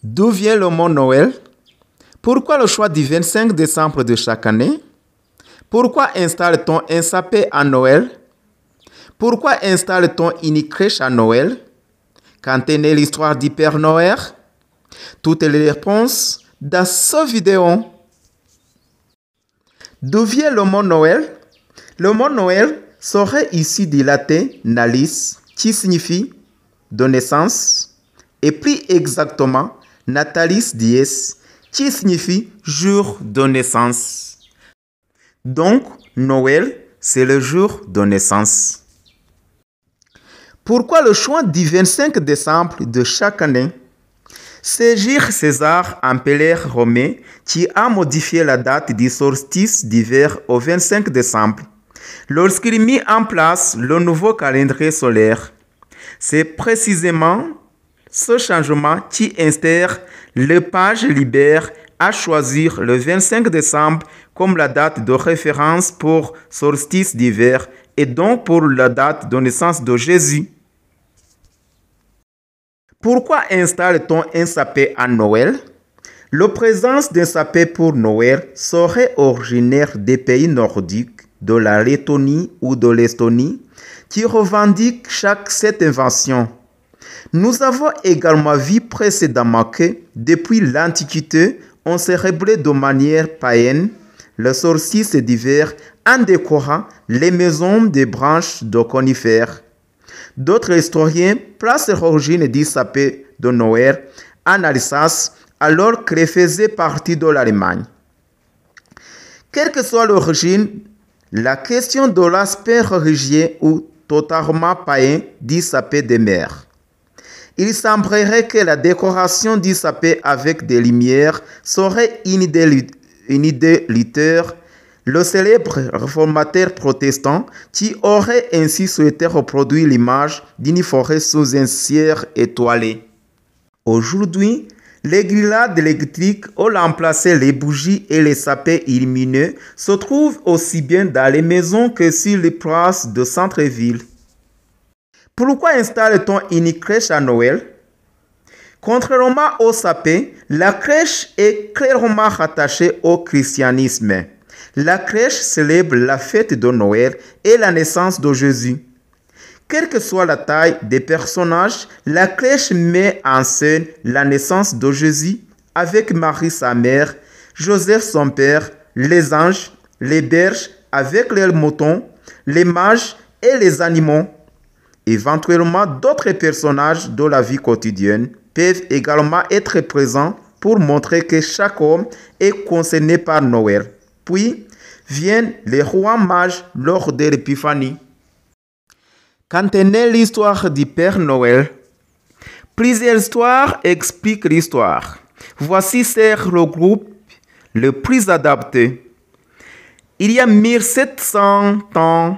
D'où vient le mot Noël? Pourquoi le choix du 25 décembre de chaque année? Pourquoi installe-t-on un sapin à Noël? Pourquoi installe-t-on une crèche à Noël? Quand est née l'histoire du Père Noël? Toutes les réponses dans cette vidéo. D'où vient le mot Noël? Le mot Noël serait issu du latin nalis, qui signifie de naissance, et plus exactement natalis dies, qui signifie jour de naissance. Donc, Noël, c'est le jour de naissance. Pourquoi le choix du 25 décembre de chaque année? C'est Jules César, empereur romain, qui a modifié la date du solstice d'hiver au 25 décembre, lorsqu'il mit en place le nouveau calendrier solaire. C'est précisément ce changement qui instaure le page libre à choisir le 25 décembre comme la date de référence pour solstice d'hiver et donc pour la date de naissance de Jésus. Pourquoi installe-t-on un sapin à Noël? La présence d'un sapin pour Noël serait originaire des pays nordiques, de la Lettonie ou de l'Estonie, qui revendiquent cette invention. Nous avons également vu précédemment que, depuis l'Antiquité, on célébrait de manière païenne le solstice d'hiver en décorant les maisons des branches de conifères. D'autres historiens placent l'origine du sapin de Noël en Alsace alors qu'elle faisait partie de l'Allemagne. Quelle que soit l'origine, la question de l'aspect religieux ou totalement païen du sapin demeure. Il semblerait que la décoration du sapin avec des lumières serait une idée Luther, le célèbre réformateur protestant qui aurait ainsi souhaité reproduire l'image d'une forêt sous un ciel étoilé. Aujourd'hui, les grillades électriques ont remplacé les bougies et les sapins illumineux se trouvent aussi bien dans les maisons que sur les places de centre-ville. Pourquoi installe-t-on une crèche à Noël? Contrairement au sapin, la crèche est clairement rattachée au christianisme. La crèche célèbre la fête de Noël et la naissance de Jésus. Quelle que soit la taille des personnages, la crèche met en scène la naissance de Jésus avec Marie sa mère, Joseph son père, les anges, les berges avec leurs moutons, les mages et les animaux. Éventuellement, d'autres personnages de la vie quotidienne peuvent également être présents pour montrer que chaque homme est concerné par Noël. Puis viennent les rois mages lors de l'Épiphanie. Quand est née l'histoire du Père Noël? Plusieurs histoires expliquent l'histoire. Voici le groupe le plus adapté. Il y a 1700 ans,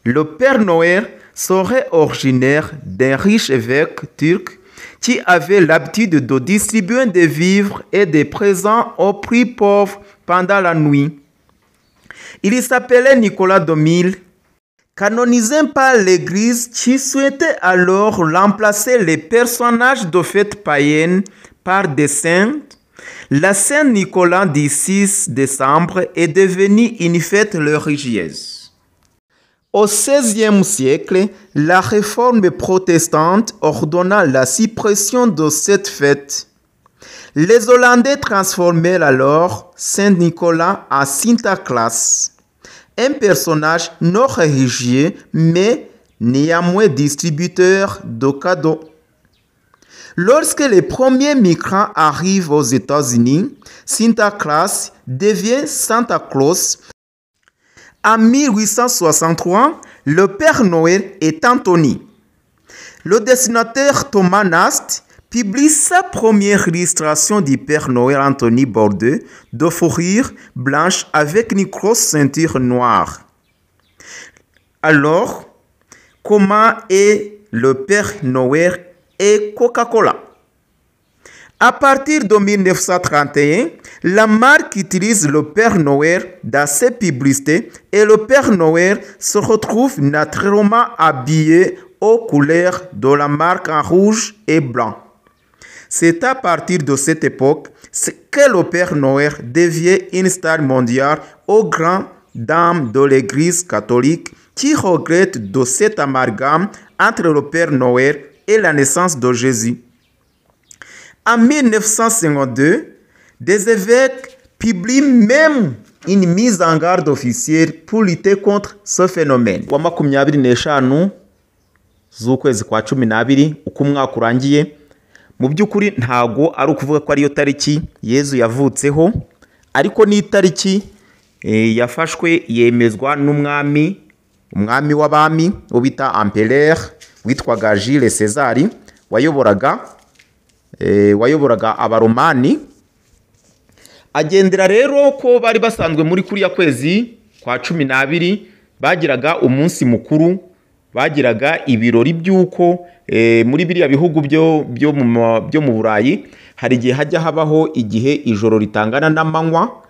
le Père Noël serait originaire d'un riche évêque turc qui avait l'habitude de distribuer des vivres et des présents aux plus pauvres pendant la nuit. Il s'appelait Nicolas de Myre, canonisé par l'Église qui souhaitait alors remplacer les personnages de fêtes païennes par des saints. La Saint-Nicolas du 6 décembre est devenue une fête religieuse. Au XVIe siècle, la réforme protestante ordonna la suppression de cette fête. Les Hollandais transformèrent alors Saint-Nicolas en Sinterklaas, un personnage non religieux mais néanmoins distributeur de cadeaux. Lorsque les premiers migrants arrivent aux États-Unis, Sinterklaas devient Santa Claus. En 1863, le Père Noël est Anthony. Le dessinateur Thomas Nast publie sa première illustration du Père Noël Anthony bordé de fourrure blanche avec une grosse ceinture noire. Alors, comment est le Père Noël et Coca-Cola? À partir de 1931, la marque utilise le Père Noël dans ses publicités et le Père Noël se retrouve naturellement habillé aux couleurs de la marque en rouge et blanc. C'est à partir de cette époque que le Père Noël devient une star mondiale aux grandes dames de l'Église catholique qui regrette de cet amalgame entre le Père Noël et la naissance de Jésus. En 1952, des évêques publient même une mise en garde officielle pour lutter contre ce phénomène. Wa 25 z'ukwezi kwa 12 uko umwaka urangiye, mu by'ukuri ntago ari ukuvuga ko ariyo tariki Yezu yavutseho, ariko ni itariki yafashwe yemezwa n'umwami w'abami ubita Empereur witwaga Jules César wayoboraga abaromani. Agendera rero ko bari basanzwe muri kuriya kwezi kwa 12 bagiraga umunsi mukuru, bagiraga ibirori by'uko muri biriya bihugu byo mu Burayi hari igihe hajya habaho igihe ijoro ritangana n'amanywa,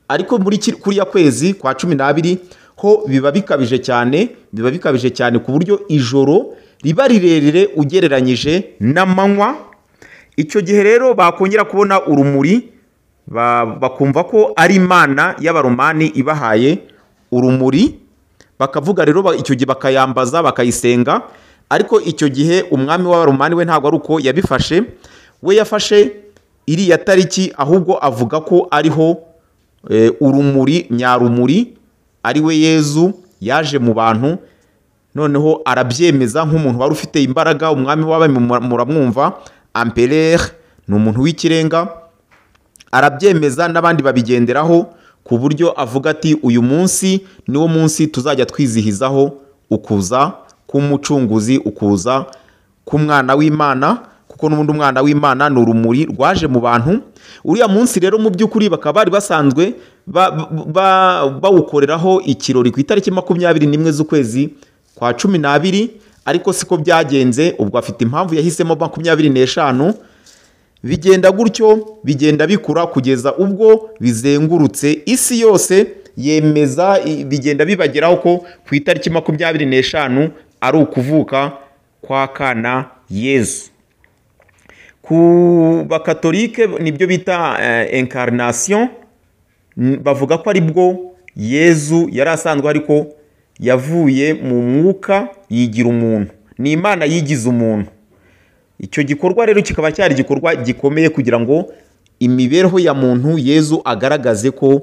ariko muri kuriya kwezi kwa 12 ho biba bikabije cyane ku buryo ijoro riba rirerire ugereranyije n'amanywa. Icyo gihe rero bakongera kubona urumuri, bakumva ko ari Imana y'abaromani ibahaye urumuri, bakavuga rero icyo gihe bakayambaza bakayisenga. Ariko icyo gihe umwami w'abaromani we ntabwo ari uko yabifashe, we yafashe iriya tariki ahubwo avuga ko ariho urumuri nyarumuri ari we Yezu yaje mu bantu, noneho arabyemeza nk'umuntu wari ufite imbaraga. Umwami w'abami muramwumva, Empereur ni umuntu w'ikirenga, arabyemeza n'abandi babigenderaho ku buryo avuga ati uyu munsi niwo munsi tuzajya twizihizaho ukuza k'umucunguzi, ukuza k'umwana w'Imana, kuko n'ubundi umwana w'Imana ni urumuri rwaje mu bantu. Uriya munsi rero mu by'ukuri bakaba bari basanzwe bawukoreraho ikirori ku itariki 21 z'ukwezi kwa 12, ariko siko byagenze. Ubwo afite impamvu yahisemo 25. Bigenda gutyo, bigenda bikura kugeza ubwo bizengurutse isi yose, yemeza bigenda bibageraho ko ku itariki 25 ari ukuvuka kwa kana Yezu. Ku bakatolike nibyo bita incarnation, bavuga ko ari bwo Yezu yari asanzwe ariko yavuye mu mwuka yigira umuntu, ni Imana yigize umuntu. Icyo gikorwa rero kikaba cyari igikorwa gikomeye kugira ngo imibereho ya muntu Yezu agaragaze ko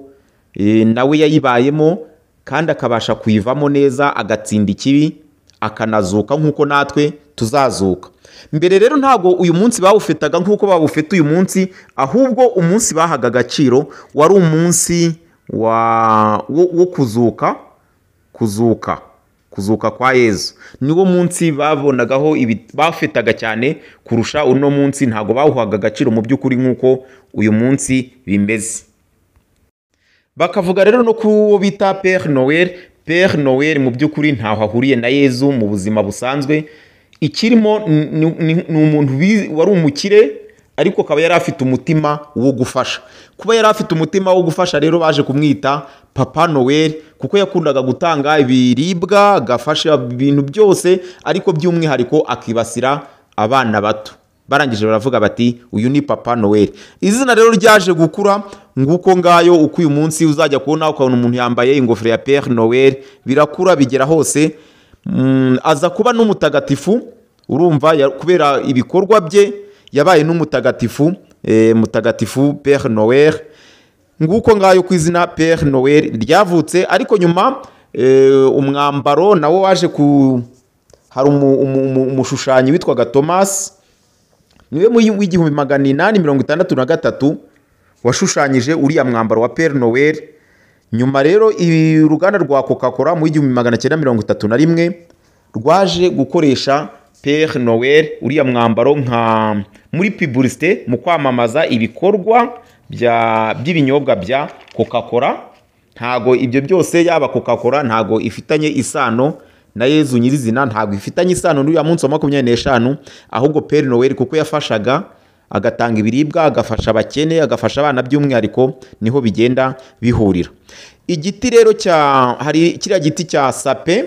nawe yayibayemo kandi akabasha kuyivamo neza, agatsinda ikibi, akanazuka nk'uko natwe tuzazuka. Mbere rero ntago uyu munsi bawufetaga nk'uko bawufeta uyu munsi, ahubwo umunsi bahaga agaciro wari umunsi wo kuzuka kwa Yezu. Niwo munsi babonagaho bafetaga cyane kurusha uno munsi. Ntago bawuhaga agaciro mu by'ukuri nk'uko uyu munsi bimeze. Bakavuga rero no kuwo bita Père Noël. Père Noël mu by'ukuri ntaho ahuriye na Yezu mu buzima busanzwe. Ikirimo ni umuntu wari umukire, ariko akaba yari afite umutima wo gufasha. Kuba yari afite umutima wo gufasha rero baje kumwita Papa Noël, kuko yakundaga gutanga ibiribwa, agafasha ibintu byose, ariko by'umwihariko akibasira abana bato. Barangije baravuga bati uyu ni Papa Noël. Izina rero ryaje gukura nguko ngayo, uko uyu munsi uzajya kubona ukabona umuntu yambaye ingofero ya Père Noël, birakura bigera hose. Aza kuba n'umutagatifu, urumva kubera ibikorwa bye yabaye n'umutagatifu, mutagatifu Père Noël. Nguko ngayo ku izina Père Noël ryavutse. Ariko nyuma umwambaro nawo waje hari umushushanyi witwaga Thomas, niwe mu 1863 washushanyije uriya mwambaro wa Père Noël. Nyuma rero uruganda rwa Coca-Cola mu 1931 rwaje gukoresha Père Noël uriya mwambaro nka muri publicité, mu kwamamaza ibikorwa by'ibinyobwa bya Coca-Cola. Ntago ibyo byose yaba Coca-Cola ntago ifitanye isano na Yezu nyirizina, ntago ifitanye isano n'uyu munsi wa 25, ahubwo Père Noël kuko yafashaga, agatanga ibiribwa, agafasha abakene, agafasha abana by'umwihariko, niho bigenda bihurira. Igiti rero hari kiriya giti cya sape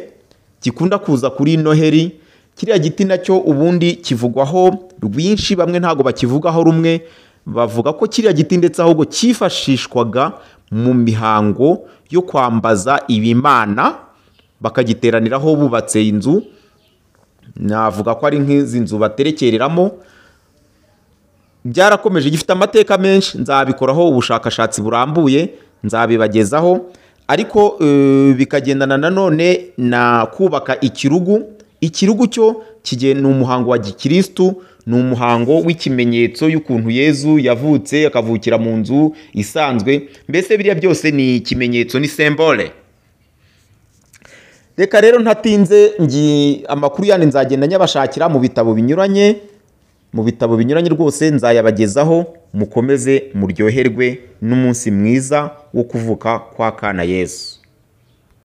gikunda kuza kuri Noheri, kiriya giti nacyo ubundi kivugwaho rwinshi, bamwe ntago bakivugaho rumwe, bavuga ko kiriya giti ndetse ahubwo cyifashishwaga mu mihango yo kwambaza ibimana, bakagiteraniraho bubatse inzu. Navuga ko ari nk'izi nzu baterekereramo. Byarakomeje, gifite amateka menshi, nzabikoraho ubushakashatsi burambuye, nzabibagezaho. Ariko bikagendana nanone na kubaka ikirugu. Ikirugu cyo ni umuhango wa gikristu, ni umuhango w'ikimenyetso y'ukuntu Yezu yavutse akavukira mu nzu isanzwe. Mbese biriya byose ni ikimenyetso, ni symbole. Reka rero ntatinze, amakuru yandi nzagenda nyabashakira mu bitabo binyuranye, rwose nzayabagezaho. Mukomeze muryoherwe n'umunsi mwiza wo kuvuka kwa kana Yesu.